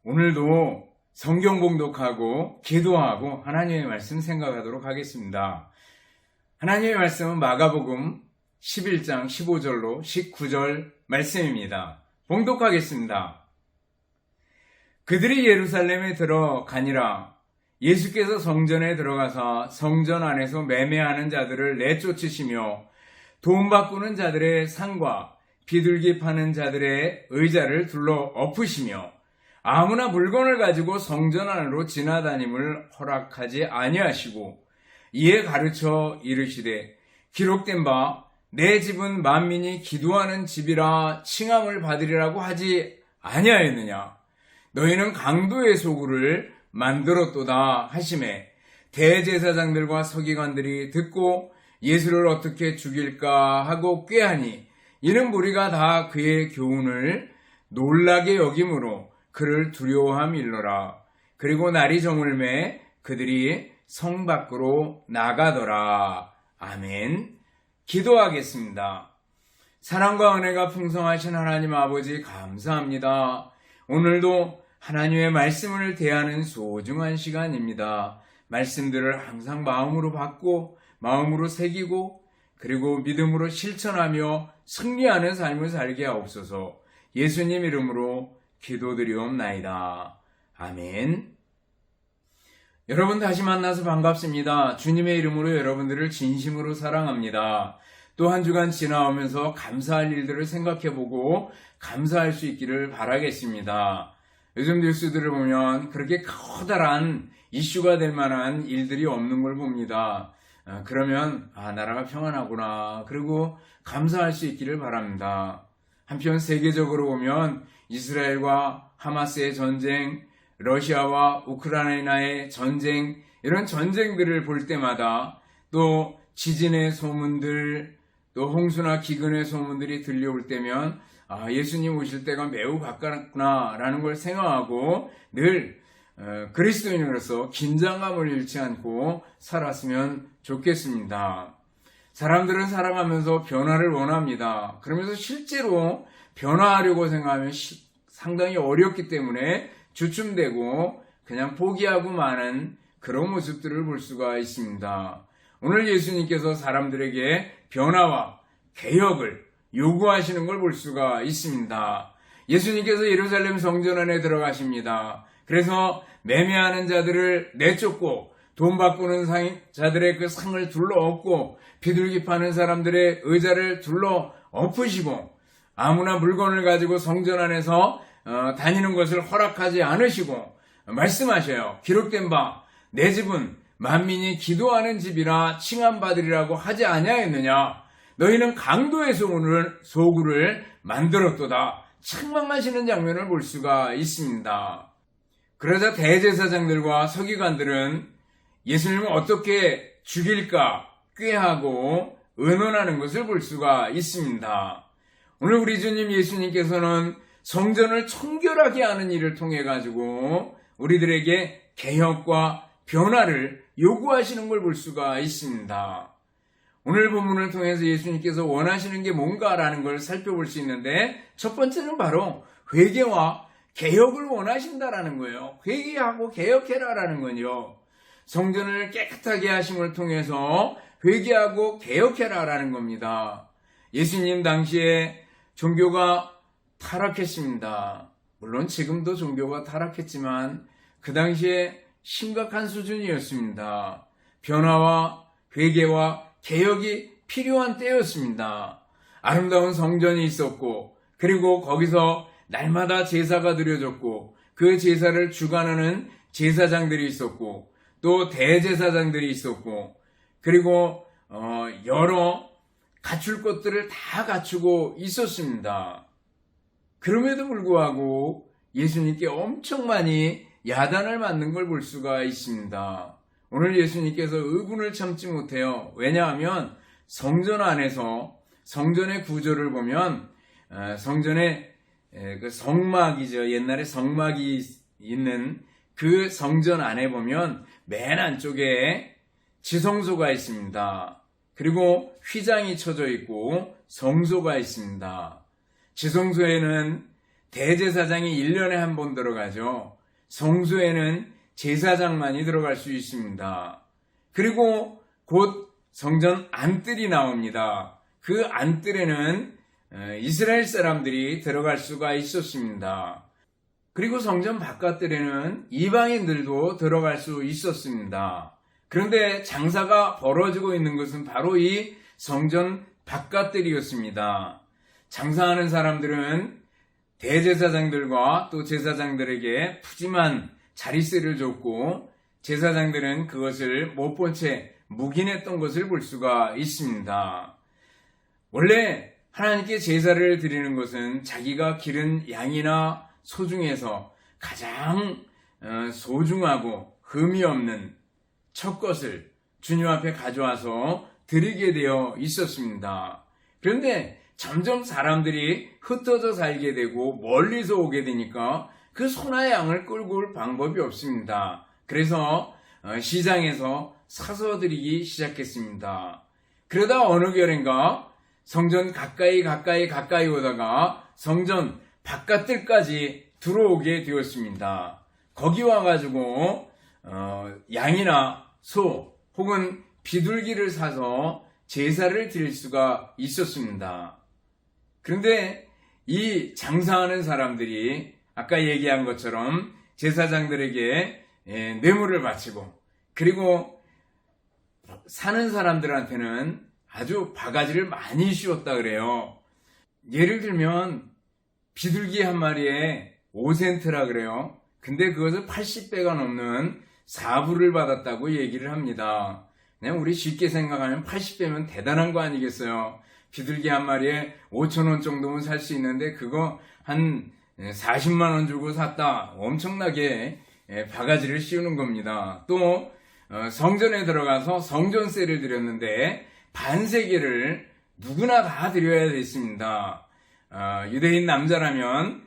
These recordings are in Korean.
오늘도 성경 봉독하고 기도하고 하나님의 말씀 생각하도록 하겠습니다. 하나님의 말씀은 마가복음 11장 15절로 19절 말씀입니다. 봉독하겠습니다. 그들이 예루살렘에 들어가니라. 예수께서 성전에 들어가사 성전 안에서 매매하는 자들을 내쫓으시며 돈 바꾸는 자들의 상과 비둘기 파는 자들의 의자를 둘러 엎으시며 아무나 물건을 가지고 성전 안으로 지나다님을 허락하지 아니하시고 이에 가르쳐 이르시되 기록된 바 내 집은 만민이 기도하는 집이라 칭함을 받으리라고 하지 아니하였느냐. 너희는 강도의 소굴을 만들었도다 하시매 대제사장들과 서기관들이 듣고 예수를 어떻게 죽일까 하고 꾀하니 이는 무리가 다 그의 교훈을 놀라게 여김으로 그를 두려워함일러라. 그리고 날이 저물매 그들이 성 밖으로 나가더라. 아멘. 기도하겠습니다. 사랑과 은혜가 풍성하신 하나님 아버지 감사합니다. 오늘도 하나님의 말씀을 대하는 소중한 시간입니다. 말씀들을 항상 마음으로 받고 마음으로 새기고 그리고 믿음으로 실천하며 승리하는 삶을 살게 하옵소서. 예수님 이름으로 기도드리옵나이다. 아멘. 여러분 다시 만나서 반갑습니다. 주님의 이름으로 여러분들을 진심으로 사랑합니다. 또 한 주간 지나오면서 감사할 일들을 생각해보고 감사할 수 있기를 바라겠습니다. 요즘 뉴스들을 보면 그렇게 커다란 이슈가 될 만한 일들이 없는 걸 봅니다. 그러면 나라가 평안하구나. 그리고 감사할 수 있기를 바랍니다. 한편 세계적으로 보면 이스라엘과 하마스의 전쟁, 러시아와 우크라이나의 전쟁, 이런 전쟁들을 볼 때마다 또 지진의 소문들, 또 홍수나 기근의 소문들이 들려올 때면 예수님 오실 때가 매우 가깝구나라는 걸 생각하고 늘 그리스도인으로서 긴장감을 잃지 않고 살았으면 좋겠습니다. 사람들은 살아가면서 변화를 원합니다. 그러면서 실제로 변화하려고 생각하면 상당히 어렵기 때문에 주춤되고 그냥 포기하고 마는 그런 모습들을 볼 수가 있습니다. 오늘 예수님께서 사람들에게 변화와 개혁을 요구하시는 걸 볼 수가 있습니다. 예수님께서 예루살렘 성전 안에 들어가십니다. 그래서 매매하는 자들을 내쫓고 돈 바꾸는 자들의 그 상을 둘러 엎고 비둘기 파는 사람들의 의자를 둘러 엎으시고 아무나 물건을 가지고 성전 안에서 다니는 것을 허락하지 않으시고 말씀하셔요. 기록된 바 내 집은 만민이 기도하는 집이라 칭함받으리라고 하지 아니하였느냐. 너희는 강도의 소굴을 만들었도다. 책망하시는 장면을 볼 수가 있습니다. 그러자 대제사장들과 서기관들은 예수님을 어떻게 죽일까 꾀하고 의논하는 것을 볼 수가 있습니다. 오늘 우리 주님 예수님께서는 성전을 청결하게 하는 일을 통해 가지고 우리들에게 개혁과 변화를 요구하시는 걸 볼 수가 있습니다. 오늘 본문을 통해서 예수님께서 원하시는 게 뭔가라는 걸 살펴볼 수 있는데 첫 번째는 바로 회개와 개혁을 원하신다라는 거예요. 회개하고 개혁해라라는 건요. 성전을 깨끗하게 하심을 통해서 회개하고 개혁해라라는 겁니다. 예수님 당시에 종교가 타락했습니다. 물론 지금도 종교가 타락했지만 그 당시에 심각한 수준이었습니다. 변화와 회개와 개혁이 필요한 때였습니다. 아름다운 성전이 있었고 그리고 거기서 날마다 제사가 드려졌고 그 제사를 주관하는 제사장들이 있었고 또 대제사장들이 있었고 그리고 여러 갖출 것들을 다 갖추고 있었습니다. 그럼에도 불구하고 예수님께 엄청 많이 야단을 맞는 걸 볼 수가 있습니다. 오늘 예수님께서 의분을 참지 못해요. 왜냐하면 성전 안에서 성전의 구조를 보면 성전의 그 성막이죠. 옛날에 성막이 있는 그 성전 안에 보면 맨 안쪽에 지성소가 있습니다. 그리고 휘장이 쳐져 있고 성소가 있습니다. 지성소에는 대제사장이 1년에 한 번 들어가죠. 성소에는 제사장만이 들어갈 수 있습니다. 그리고 곧 성전 안뜰이 나옵니다. 그 안뜰에는 이스라엘 사람들이 들어갈 수가 있었습니다. 그리고 성전 바깥뜰에는 이방인들도 들어갈 수 있었습니다. 그런데 장사가 벌어지고 있는 것은 바로 이 성전 바깥뜰이었습니다. 장사하는 사람들은 대제사장들과 또 제사장들에게 푸짐한 자릿세를 줬고, 제사장들은 그것을 못 본 채 묵인했던 것을 볼 수가 있습니다. 원래 하나님께 제사를 드리는 것은 자기가 기른 양이나 소 중에서 가장 소중하고 흠이 없는 첫 것을 주님 앞에 가져와서 드리게 되어 있었습니다. 그런데 점점 사람들이 흩어져 살게 되고 멀리서 오게 되니까 그 소나 양을 끌고 올 방법이 없습니다. 그래서 시장에서 사서 드리기 시작했습니다. 그러다 어느 결인가 성전 가까이 오다가 성전 바깥뜰까지 들어오게 되었습니다. 거기 와가지고 양이나 소 혹은 비둘기를 사서 제사를 드릴 수가 있었습니다. 그런데 이 장사하는 사람들이 아까 얘기한 것처럼 제사장들에게 뇌물을 바치고, 그리고 사는 사람들한테는 아주 바가지를 많이 씌웠다 그래요. 예를 들면 비둘기 한 마리에 5센트라 그래요. 근데 그것을 80배가 넘는 사부를 받았다고 얘기를 합니다. 그냥 우리 쉽게 생각하면 80배면 대단한 거 아니겠어요? 비둘기 한 마리에 5,000원 정도면 살 수 있는데 그거 한 40만 원 주고 샀다. 엄청나게 바가지를 씌우는 겁니다. 또 성전에 들어가서 성전세를 드렸는데 반세계를 누구나 다 드려야 됐습니다. 유대인 남자라면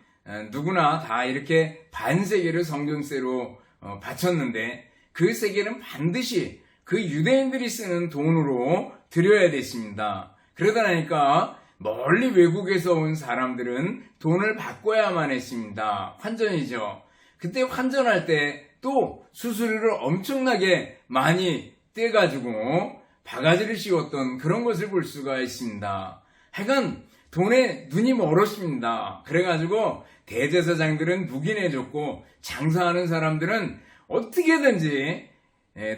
누구나 다 이렇게 반세계를 성전세로 바쳤는데 그 세계는 반드시 그 유대인들이 쓰는 돈으로 드려야 됐습니다. 그러다 보니까 멀리 외국에서 온 사람들은 돈을 바꿔야만 했습니다. 환전이죠. 그때 환전할 때 또 수수료를 엄청나게 많이 떼가지고 바가지를 씌웠던 그런 것을 볼 수가 있습니다. 하여간 돈에 눈이 멀었습니다. 그래가지고 대제사장들은 묵인해줬고 장사하는 사람들은 어떻게든지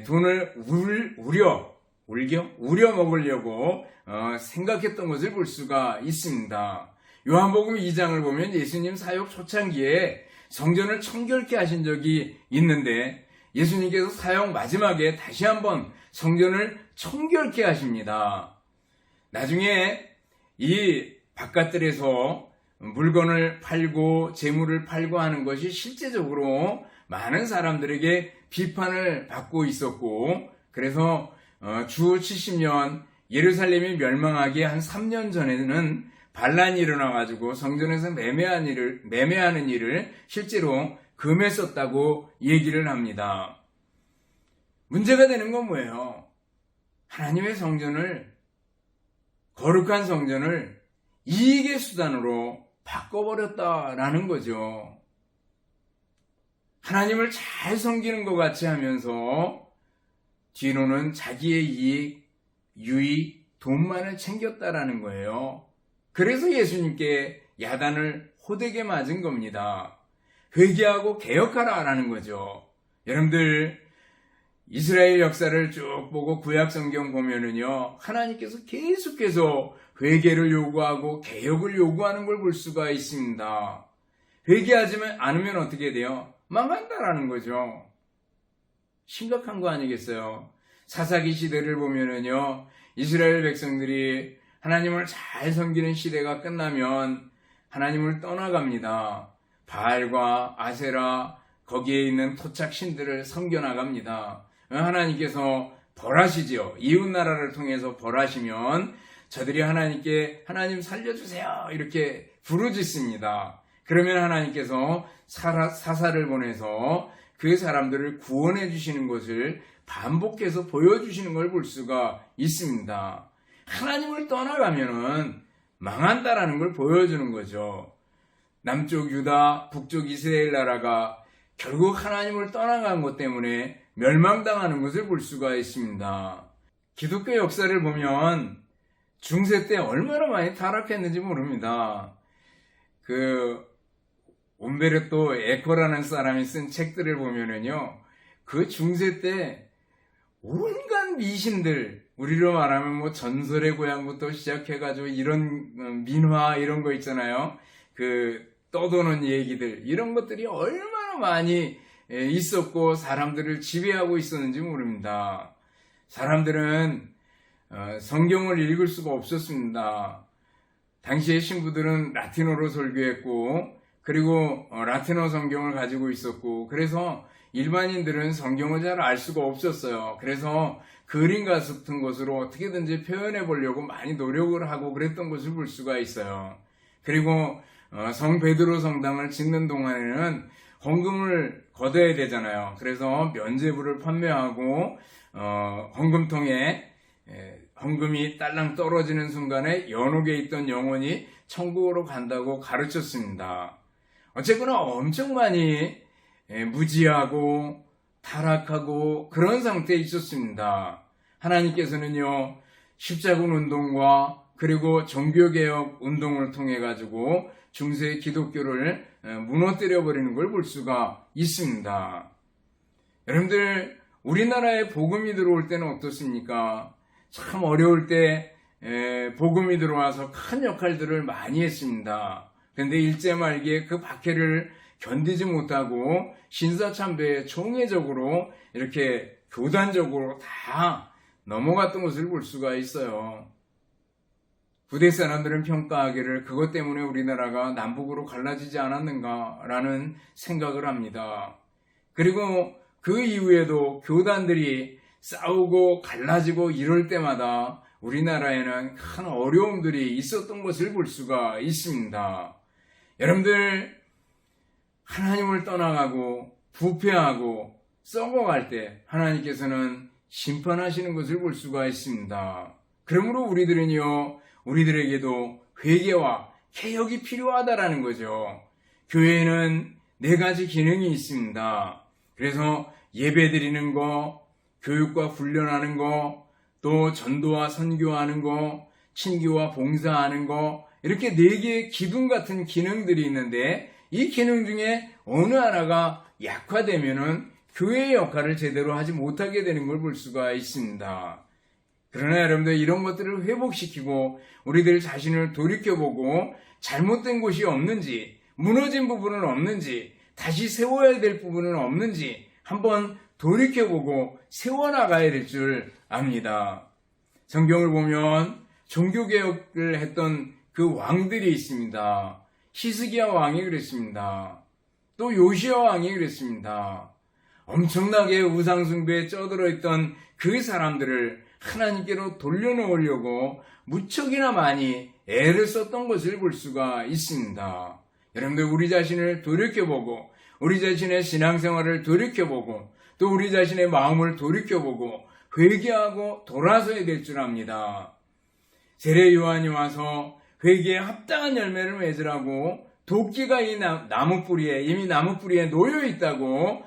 돈을 우려 먹으려고 생각했던 것을 볼 수가 있습니다. 요한복음 2장을 보면 예수님 사역 초창기에 성전을 청결케 하신 적이 있는데 예수님께서 사역 마지막에 다시 한번 성전을 청결케 하십니다. 나중에 이 바깥들에서 물건을 팔고 재물을 팔고 하는 것이 실제적으로 많은 사람들에게 비판을 받고 있었고, 그래서 주 70년 예루살렘이 멸망하기 한 3년 전에는 반란이 일어나가지고 성전에서 매매하는 일을 실제로 금했었다고 얘기를 합니다. 문제가 되는 건 뭐예요? 하나님의 성전을, 거룩한 성전을 이익의 수단으로 바꿔버렸다라는 거죠. 하나님을 잘 섬기는 것 같이 하면서 뒤로는 자기의 이익, 유익, 돈만을 챙겼다라는 거예요. 그래서 예수님께 야단을 호되게 맞은 겁니다. 회개하고 개혁하라라는 거죠. 여러분들 이스라엘 역사를 쭉 보고 구약 성경 보면은요, 하나님께서 계속해서 회개를 요구하고 개혁을 요구하는 걸 볼 수가 있습니다. 회개하지 않으면 어떻게 돼요? 망한다라는 거죠. 심각한 거 아니겠어요? 사사기 시대를 보면은요, 이스라엘 백성들이 하나님을 잘 섬기는 시대가 끝나면 하나님을 떠나갑니다. 바알과 아세라, 거기에 있는 토착 신들을 섬겨나갑니다. 하나님께서 벌하시죠. 이웃나라를 통해서 벌하시면 저들이 하나님께 하나님 살려주세요 이렇게 부르짖습니다. 그러면 하나님께서 사사를 보내서 그 사람들을 구원해 주시는 것을 반복해서 보여주시는 걸 볼 수가 있습니다. 하나님을 떠나가면은 망한다라는 걸 보여주는 거죠. 남쪽 유다, 북쪽 이스라엘 나라가 결국 하나님을 떠나간 것 때문에 멸망당하는 것을 볼 수가 있습니다. 기독교 역사를 보면 중세 때 얼마나 많이 타락했는지 모릅니다. 옴베르토 에코라는 사람이 쓴 책들을 보면은요, 그 중세 때 온갖 미신들, 우리로 말하면 뭐 전설의 고향부터 시작해가지고 이런 민화 이런 거 있잖아요. 떠도는 얘기들, 이런 것들이 얼마나 많이 있었고 사람들을 지배하고 있었는지 모릅니다. 사람들은 성경을 읽을 수가 없었습니다. 당시의 신부들은 라틴어로 설교했고, 그리고 라틴어 성경을 가지고 있었고, 그래서 일반인들은 성경을 잘 알 수가 없었어요. 그래서 그림 같은 것으로 어떻게든지 표현해 보려고 많이 노력을 하고 그랬던 것을 볼 수가 있어요. 그리고 성 베드로 성당을 짓는 동안에는 헌금을 걷어야 되잖아요. 그래서 면죄부를 판매하고 헌금통에 헌금이 딸랑 떨어지는 순간에 연옥에 있던 영혼이 천국으로 간다고 가르쳤습니다. 어쨌거나 엄청 많이 무지하고 타락하고 그런 상태에 있었습니다. 하나님께서는요, 십자군 운동과 그리고 종교개혁 운동을 통해 가지고 중세 기독교를 무너뜨려 버리는 걸 볼 수가 있습니다. 여러분들, 우리나라에 복음이 들어올 때는 어떻습니까? 참 어려울 때 복음이 들어와서 큰 역할들을 많이 했습니다. 그런데 일제말기에 그 박해를 견디지 못하고 신사참배에 총회적으로 이렇게 교단적으로 다 넘어갔던 것을 볼 수가 있어요. 부대 사람들은 평가하기를 그것 때문에 우리나라가 남북으로 갈라지지 않았는가라는 생각을 합니다. 그리고 그 이후에도 교단들이 싸우고 갈라지고 이럴 때마다 우리나라에는 큰 어려움들이 있었던 것을 볼 수가 있습니다. 여러분들, 하나님을 떠나가고 부패하고 썩어갈 때 하나님께서는 심판하시는 것을 볼 수가 있습니다. 그러므로 우리들에게도 회개와 개혁이 필요하다라는 거죠. 교회에는 4가지 기능이 있습니다. 그래서 예배 드리는 거, 교육과 훈련하는 거, 또 전도와 선교하는 거, 친교와 봉사하는 거, 이렇게 4개의 기둥 같은 기능들이 있는데, 이 기능 중에 어느 하나가 약화되면은 교회의 역할을 제대로 하지 못하게 되는 걸 볼 수가 있습니다. 그러나 여러분들, 이런 것들을 회복시키고 우리들 자신을 돌이켜보고 잘못된 곳이 없는지, 무너진 부분은 없는지, 다시 세워야 될 부분은 없는지 한번 돌이켜보고 세워나가야 될 줄 압니다. 성경을 보면 종교개혁을 했던 그 왕들이 있습니다. 히스기야 왕이 그랬습니다. 또 요시야 왕이 그랬습니다. 엄청나게 우상숭배에 쩌들어 있던 그 사람들을 하나님께로 돌려놓으려고 무척이나 많이 애를 썼던 것을 볼 수가 있습니다. 여러분들, 우리 자신을 돌이켜보고 우리 자신의 신앙생활을 돌이켜보고 또 우리 자신의 마음을 돌이켜보고 회개하고 돌아서야 될 줄 압니다. 세례 요한이 와서 회개에 합당한 열매를 맺으라고 도끼가 이 이미 나무 뿌리에 놓여 있다고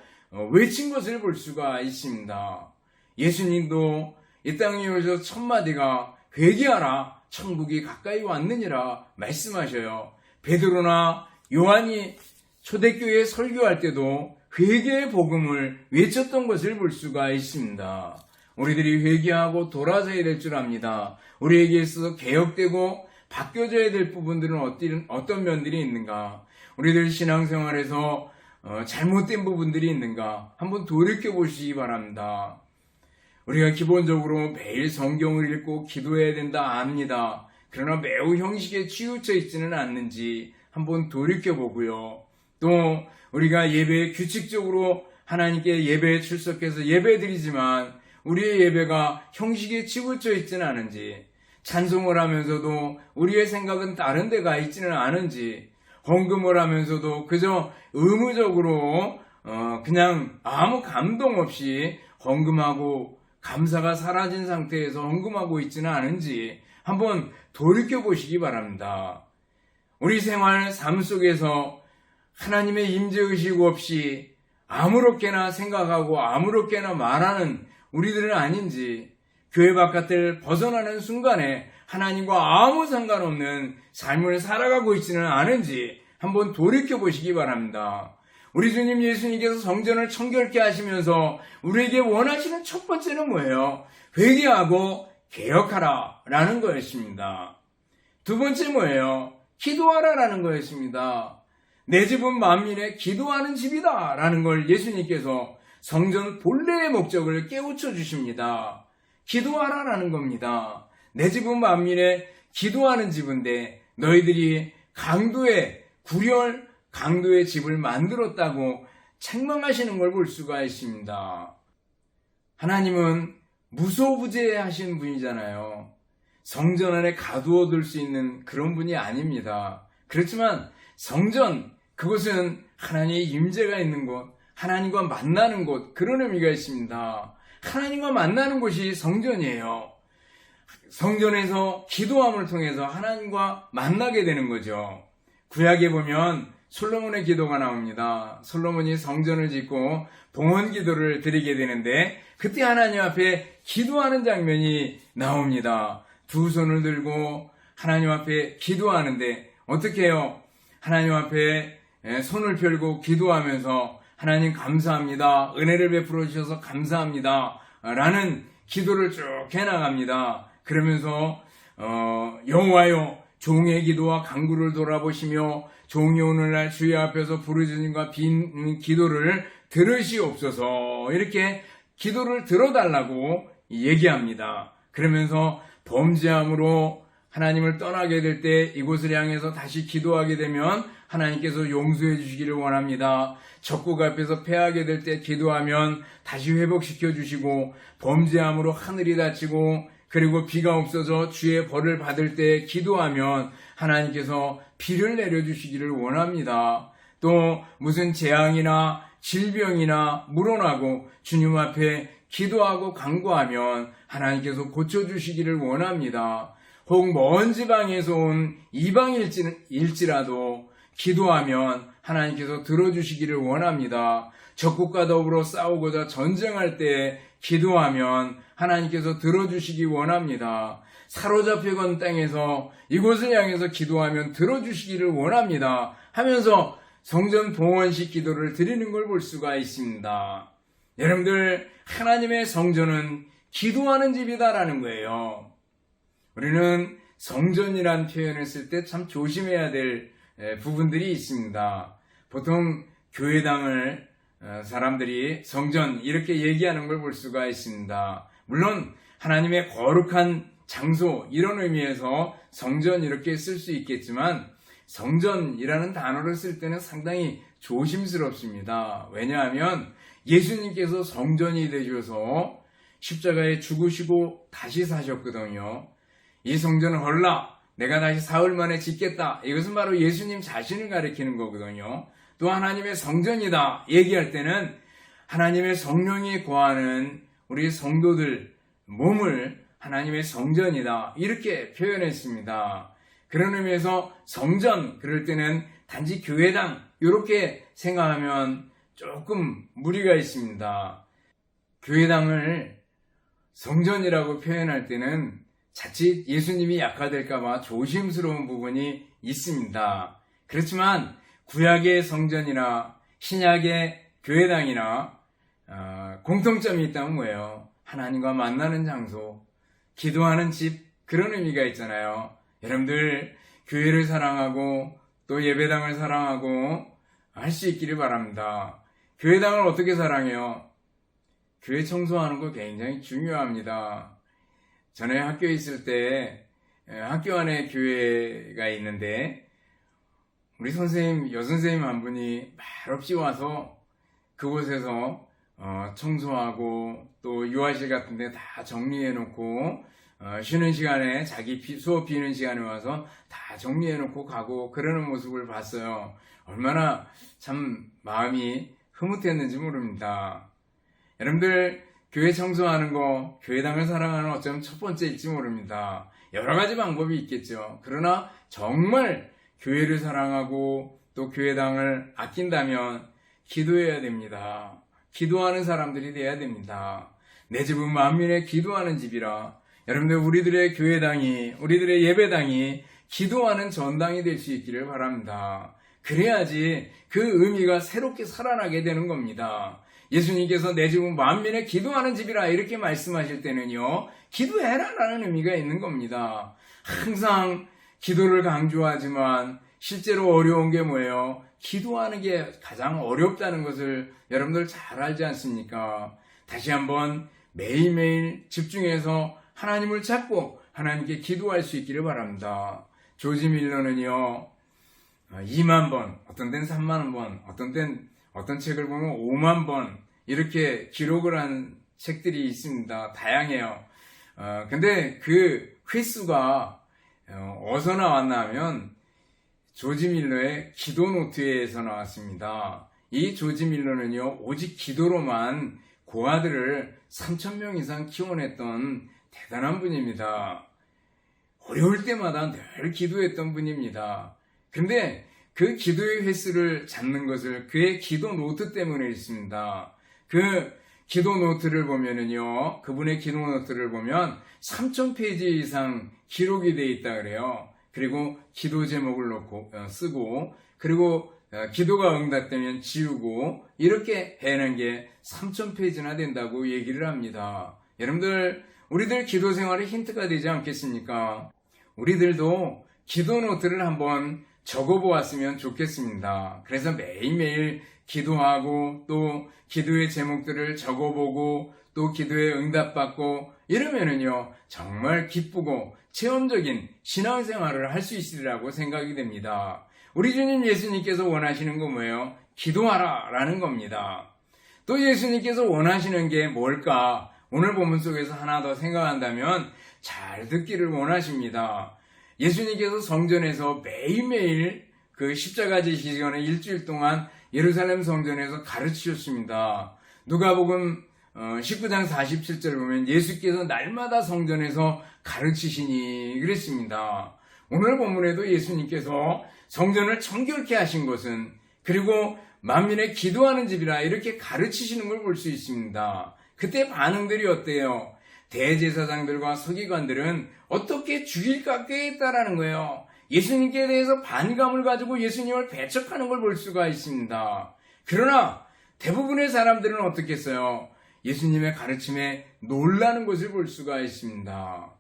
외친 것을 볼 수가 있습니다. 예수님도 이 땅에 오셔서 첫 마디가 회개하라, 천국이 가까이 왔느니라 말씀하셔요. 베드로나 요한이 초대교회에 설교할 때도 회개의 복음을 외쳤던 것을 볼 수가 있습니다. 우리들이 회개하고 돌아서야 될 줄 압니다. 우리에게 있어서 개혁되고 바뀌어져야 될 부분들은 어떤 면들이 있는가? 우리들 신앙생활에서 잘못된 부분들이 있는가? 한번 돌이켜보시기 바랍니다. 우리가 기본적으로 매일 성경을 읽고 기도해야 된다 압니다. 그러나 매우 형식에 치우쳐 있지는 않는지 한번 돌이켜보고요. 또 우리가 예배에 규칙적으로 하나님께 예배에 출석해서 예배드리지만 우리의 예배가 형식에 치우쳐 있지는 않은지, 찬송을 하면서도 우리의 생각은 다른 데 가 있지는 않은지, 헌금을 하면서도 그저 의무적으로 그냥 아무 감동 없이 헌금하고 감사가 사라진 상태에서 헌금하고 있지는 않은지 한번 돌이켜보시기 바랍니다. 우리 생활 삶 속에서 하나님의 임재의식 없이 아무렇게나 생각하고 아무렇게나 말하는 우리들은 아닌지, 교회 바깥을 벗어나는 순간에 하나님과 아무 상관없는 삶을 살아가고 있지는 않은지 한번 돌이켜 보시기 바랍니다. 우리 주님 예수님께서 성전을 청결케 하시면서 우리에게 원하시는 첫 번째는 뭐예요? 회개하고 개혁하라 라는 거였습니다. 두 번째 뭐예요? 기도하라 라는 거였습니다. 내 집은 만민의 기도하는 집이다 라는 걸 예수님께서 성전 본래의 목적을 깨우쳐 주십니다. 기도하라 라는 겁니다. 내 집은 만민의 기도하는 집인데 너희들이 강도의 구렬 강도의 집을 만들었다고 책망하시는 걸 볼 수가 있습니다. 하나님은 무소부재하신 분이잖아요. 성전 안에 가두어둘 수 있는 그런 분이 아닙니다. 그렇지만 성전, 그것은 하나님의 임재가 있는 곳, 하나님과 만나는 곳, 그런 의미가 있습니다. 하나님과 만나는 곳이 성전이에요. 성전에서 기도함을 통해서 하나님과 만나게 되는 거죠. 구약에 보면 솔로몬의 기도가 나옵니다. 솔로몬이 성전을 짓고 봉헌 기도를 드리게 되는데 그때 하나님 앞에 기도하는 장면이 나옵니다. 두 손을 들고 하나님 앞에 기도하는데 어떻게 해요? 하나님 앞에 손을 펴고 기도하면서 하나님 감사합니다. 은혜를 베풀어 주셔서 감사합니다. 라는 기도를 쭉 해나갑니다. 그러면서 여호와여 종의 기도와 간구를 돌아보시며 종이 오늘날 주의 앞에서 부르짖음과 빈 기도를 들으시옵소서, 이렇게 기도를 들어달라고 얘기합니다. 그러면서 범죄함으로 하나님을 떠나게 될 때 이곳을 향해서 다시 기도하게 되면 하나님께서 용서해 주시기를 원합니다. 적국 앞에서 패하게 될 때 기도하면 다시 회복시켜 주시고, 범죄함으로 하늘이 닫히고 그리고 비가 없어져 주의 벌을 받을 때 기도하면 하나님께서 비를 내려주시기를 원합니다. 또 무슨 재앙이나 질병이나 물어나고 주님 앞에 기도하고 간구하면 하나님께서 고쳐주시기를 원합니다. 혹 먼 지방에서 온 이방일지라도 기도하면 하나님께서 들어주시기를 원합니다. 적국과 더불어 싸우고자 전쟁할 때 기도하면 하나님께서 들어주시기 원합니다. 사로잡혀간 땅에서 이곳을 향해서 기도하면 들어주시기를 원합니다 하면서 성전 봉헌식 기도를 드리는 걸 볼 수가 있습니다. 여러분들, 하나님의 성전은 기도하는 집이다라는 거예요. 우리는 성전이란 표현을 쓸 때 참 조심해야 될 부분들이 있습니다. 보통 교회당을 사람들이 성전 이렇게 얘기하는 걸 볼 수가 있습니다. 물론 하나님의 거룩한 장소 이런 의미에서 성전 이렇게 쓸 수 있겠지만 성전이라는 단어를 쓸 때는 상당히 조심스럽습니다. 왜냐하면 예수님께서 성전이 되셔서 십자가에 죽으시고 다시 사셨거든요. 이 성전을 헐라 내가 다시 사흘 만에 짓겠다, 이것은 바로 예수님 자신을 가리키는 거거든요. 또 하나님의 성전이다 얘기할 때는 하나님의 성령이 거하는 우리 성도들 몸을 하나님의 성전이다 이렇게 표현했습니다. 그런 의미에서 성전 그럴 때는 단지 교회당 이렇게 생각하면 조금 무리가 있습니다. 교회당을 성전이라고 표현할 때는 자칫 예수님이 약화될까봐 조심스러운 부분이 있습니다. 그렇지만 구약의 성전이나 신약의 교회당이나 공통점이 있다면 뭐예요? 하나님과 만나는 장소, 기도하는 집, 그런 의미가 있잖아요. 여러분들 교회를 사랑하고 또 예배당을 사랑하고 할 수 있기를 바랍니다. 교회당을 어떻게 사랑해요? 교회 청소하는 거 굉장히 중요합니다. 전에 학교에 있을 때 학교 안에 교회가 있는데 우리 선생님, 여선생님 한 분이 말없이 와서 그곳에서 청소하고 또 유아실 같은 데 다 정리해 놓고 쉬는 시간에 자기 수업 비는 시간에 와서 다 정리해 놓고 가고 그러는 모습을 봤어요. 얼마나 참 마음이 흐뭇했는지 모릅니다. 여러분들 교회 청소하는 거, 교회당을 사랑하는 어쩌면 첫 번째일지 모릅니다. 여러 가지 방법이 있겠죠. 그러나 정말 교회를 사랑하고 또 교회당을 아낀다면 기도해야 됩니다. 기도하는 사람들이 돼야 됩니다. 내 집은 만민의 기도하는 집이라. 여러분들 우리들의 교회당이, 우리들의 예배당이 기도하는 전당이 될 수 있기를 바랍니다. 그래야지 그 의미가 새롭게 살아나게 되는 겁니다. 예수님께서 내 집은 만민의 기도하는 집이라 이렇게 말씀하실 때는요, 기도해라 라는 의미가 있는 겁니다. 항상 기도를 강조하지만 실제로 어려운 게 뭐예요? 기도하는 게 가장 어렵다는 것을 여러분들 잘 알지 않습니까? 다시 한번 매일매일 집중해서 하나님을 찾고 하나님께 기도할 수 있기를 바랍니다. 조지 밀러는요, 2만 번, 어떤 때는 3만 번, 어떤 책을 보면 5만 번 이렇게 기록을 한 책들이 있습니다. 다양해요. 근데 그 횟수가 어디서 나왔나 하면 조지 밀러의 기도 노트에서 나왔습니다. 이 조지 밀러는요, 오직 기도로만 고아들을 3,000명 이상 키워냈던 대단한 분입니다. 어려울 때마다 늘 기도했던 분입니다. 근데 그 기도의 횟수를 잡는 것을 그의 기도 노트 때문에 있습니다. 그 기도 노트를 보면은요, 그분의 기도 노트를 보면 3,000페이지 이상 기록이 되어 있다 그래요. 그리고 기도 제목을 쓰고, 그리고 기도가 응답되면 지우고, 이렇게 해낸 게 3,000페이지나 된다고 얘기를 합니다. 여러분들, 우리들 기도 생활에 힌트가 되지 않겠습니까? 우리들도 기도 노트를 한번 적어보았으면 좋겠습니다. 그래서 매일매일 기도하고 또 기도의 제목들을 적어보고 또 기도에 응답받고 이러면은요, 정말 기쁘고 체험적인 신앙생활을 할 수 있으리라고 생각이 됩니다. 우리 주님 예수님께서 원하시는 건 뭐예요? 기도하라 라는 겁니다. 또 예수님께서 원하시는 게 뭘까? 오늘 본문 속에서 하나 더 생각한다면 잘 듣기를 원하십니다. 예수님께서 성전에서 매일매일 그 십자가 지시기 전에 일주일 동안 예루살렘 성전에서 가르치셨습니다. 누가복음 19장 47절 보면 예수께서 날마다 성전에서 가르치시니 그랬습니다. 오늘 본문에도 예수님께서 성전을 정결케 하신 것은, 그리고 만민의 기도하는 집이라 이렇게 가르치시는 걸 볼 수 있습니다. 그때 반응들이 어때요? 대제사장들과 서기관들은 어떻게 죽일까 꾀했다라는 거예요. 예수님께 대해서 반감을 가지고 예수님을 배척하는 걸 볼 수가 있습니다. 그러나 대부분의 사람들은 어떻게 했어요? 예수님의 가르침에 놀라는 것을 볼 수가 있습니다.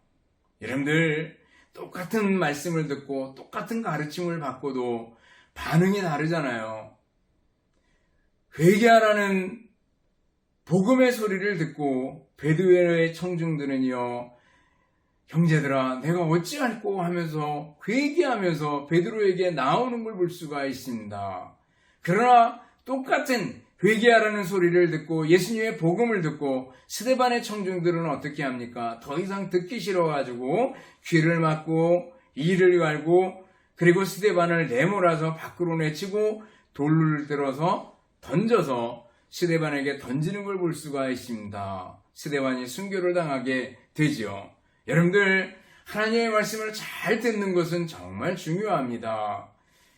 여러분들, 똑같은 말씀을 듣고 똑같은 가르침을 받고도 반응이 다르잖아요. 회개하라는 복음의 소리를 듣고 베드웨의 청중들은요, 형제들아 내가 어찌할꼬 하면서 회개하면서 베드로에게 나오는 걸 볼 수가 있습니다. 그러나 똑같은 회개하라는 소리를 듣고 예수님의 복음을 듣고 스데반의 청중들은 어떻게 합니까? 더 이상 듣기 싫어가지고 귀를 막고 이를 갈고, 그리고 스데반을 내몰아서 밖으로 내치고 돌을 들어서 던져서 스데반에게 던지는 걸 볼 수가 있습니다. 스데반이 순교를 당하게 되지요. 여러분들, 하나님의 말씀을 잘 듣는 것은 정말 중요합니다.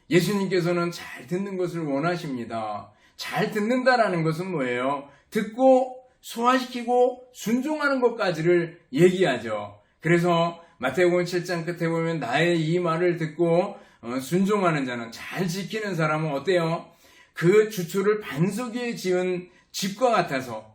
예수님께서는 잘 듣는 것을 원하십니다. 잘 듣는다라는 것은 뭐예요? 듣고 소화시키고 순종하는 것까지를 얘기하죠. 그래서 마태복음 7장 끝에 보면 나의 이 말을 듣고 순종하는 자는, 잘 지키는 사람은 어때요? 그 주초를 반석 위에 지은 집과 같아서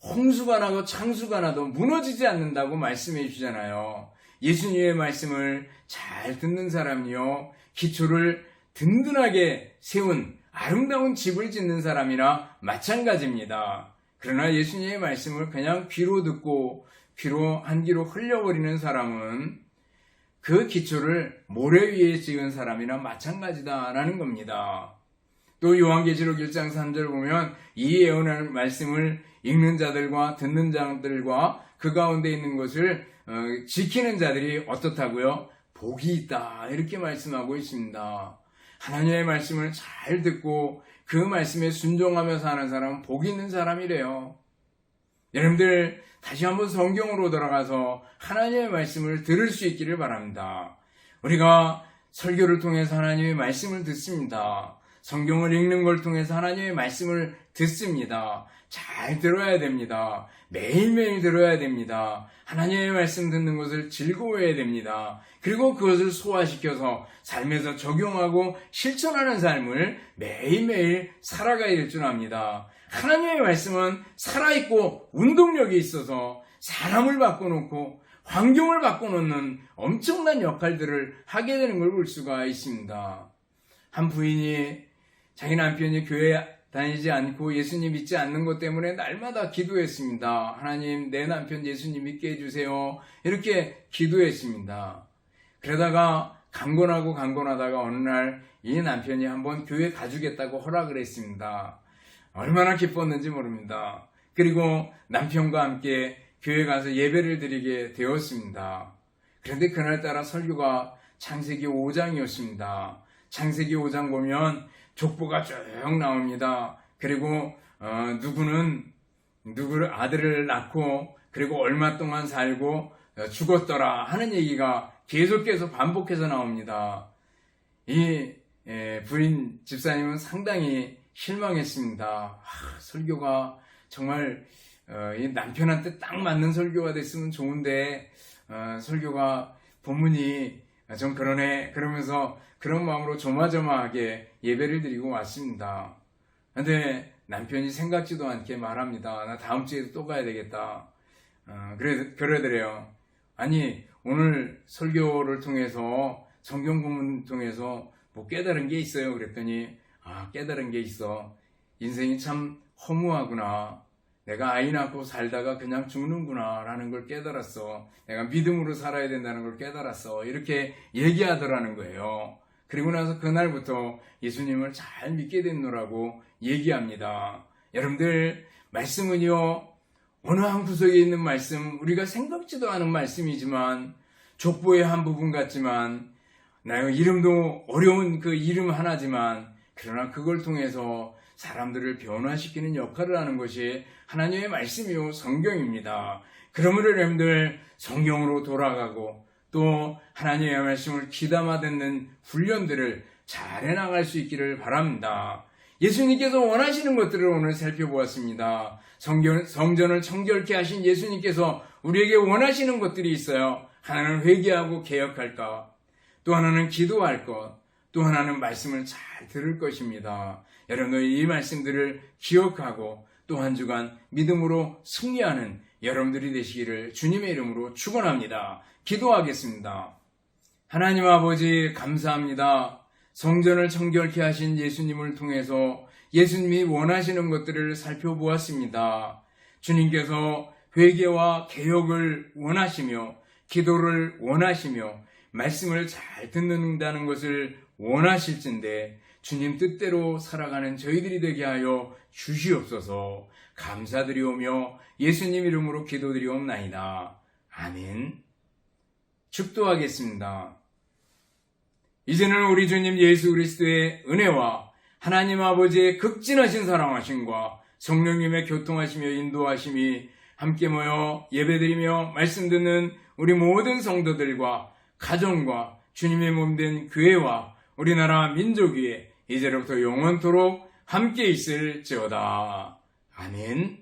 홍수가 나고 창수가 나도 무너지지 않는다고 말씀해 주잖아요. 예수님의 말씀을 잘 듣는 사람이요, 기초를 든든하게 세운 아름다운 집을 짓는 사람이나 마찬가지입니다. 그러나 예수님의 말씀을 그냥 귀로 듣고 귀로 한 귀로 흘려버리는 사람은 그 기초를 모래 위에 지은 사람이나 마찬가지다라는 겁니다. 또 요한계시록 1장 3절 보면 이 예언의 말씀을 읽는 자들과 듣는 자들과 그 가운데 있는 것을 지키는 자들이 어떻다고요? 복이 있다, 이렇게 말씀하고 있습니다. 하나님의 말씀을 잘 듣고 그 말씀에 순종하며 사는 사람은 복 있는 사람이래요. 여러분들, 다시 한번 성경으로 돌아가서 하나님의 말씀을 들을 수 있기를 바랍니다. 우리가 설교를 통해서 하나님의 말씀을 듣습니다. 성경을 읽는 걸 통해서 하나님의 말씀을 듣습니다. 잘 들어야 됩니다. 매일매일 들어야 됩니다. 하나님의 말씀 듣는 것을 즐거워해야 됩니다. 그리고 그것을 소화시켜서 삶에서 적용하고 실천하는 삶을 매일매일 살아가야 될 줄 압니다. 하나님의 말씀은 살아있고 운동력이 있어서 사람을 바꿔놓고 환경을 바꿔놓는 엄청난 역할들을 하게 되는 걸 볼 수가 있습니다. 한 부인이 자기 남편이 교회 다니지 않고 예수님 믿지 않는 것 때문에 날마다 기도했습니다. 하나님, 내 남편 예수님 믿게 해주세요. 이렇게 기도했습니다. 그러다가 강권하다가 어느 날 이 남편이 한번 교회 가주겠다고 허락을 했습니다. 얼마나 기뻤는지 모릅니다. 그리고 남편과 함께 교회 가서 예배를 드리게 되었습니다. 그런데 그날따라 설교가 창세기 5장이었습니다. 창세기 5장 보면 족보가 쭉 나옵니다. 그리고 누구를 아들을 낳고 그리고 얼마 동안 살고 죽었더라 하는 얘기가 계속해서 반복해서 나옵니다. 이 부인 집사님은 상당히 실망했습니다. 설교가 정말 이 남편한테 딱 맞는 설교가 됐으면 좋은데 설교가 본문이 좀 그러네 그러면서 그런 마음으로 조마조마하게 예배를 드리고 왔습니다. 근데 남편이 생각지도 않게 말합니다. 나 다음 주에도 또 가야 되겠다. 그러더래요. 아니, 오늘 설교를 통해서 성경 본문 통해서 뭐 깨달은 게 있어요. 그랬더니 깨달은 게 있어. 인생이 참 허무하구나. 내가 아이 낳고 살다가 그냥 죽는구나 라는 걸 깨달았어. 내가 믿음으로 살아야 된다는 걸 깨달았어. 이렇게 얘기하더라는 거예요. 그리고 나서 그날부터 예수님을 잘 믿게 됐노라고 얘기합니다. 여러분들, 말씀은요, 어느 한 구석에 있는 말씀, 우리가 생각지도 않은 말씀이지만 족보의 한 부분 같지만 나의 이름도 어려운 그 이름 하나지만 그러나 그걸 통해서 사람들을 변화시키는 역할을 하는 것이 하나님의 말씀이요 성경입니다. 그러므로 여러분들 성경으로 돌아가고 또 하나님의 말씀을 귀담아 듣는 훈련들을 잘 해나갈 수 있기를 바랍니다. 예수님께서 원하시는 것들을 오늘 살펴보았습니다. 성전을 청결케 하신 예수님께서 우리에게 원하시는 것들이 있어요. 하나는 회개하고 개혁할까, 또 하나는 기도할 것, 또 하나는 말씀을 잘 들을 것입니다. 여러분들 이 말씀들을 기억하고 또 한 주간 믿음으로 승리하는 여러분들이 되시기를 주님의 이름으로 축원합니다. 기도하겠습니다. 하나님 아버지 감사합니다. 성전을 청결케 하신 예수님을 통해서 예수님이 원하시는 것들을 살펴보았습니다. 주님께서 회개와 개혁을 원하시며 기도를 원하시며 말씀을 잘 듣는다는 것을 원하실진데 주님 뜻대로 살아가는 저희들이 되게 하여 주시옵소서. 감사드리오며 예수님 이름으로 기도드리옵나이다. 아멘. 축도하겠습니다. 이제는 우리 주님 예수 그리스도의 은혜와 하나님 아버지의 극진하신 사랑하심과 성령님의 교통하시며 인도하심이 함께 모여 예배드리며 말씀 듣는 우리 모든 성도들과 가정과 주님의 몸된 교회와 우리나라 민족 위에 이제로부터 영원토록 함께 있을지어다. 아멘.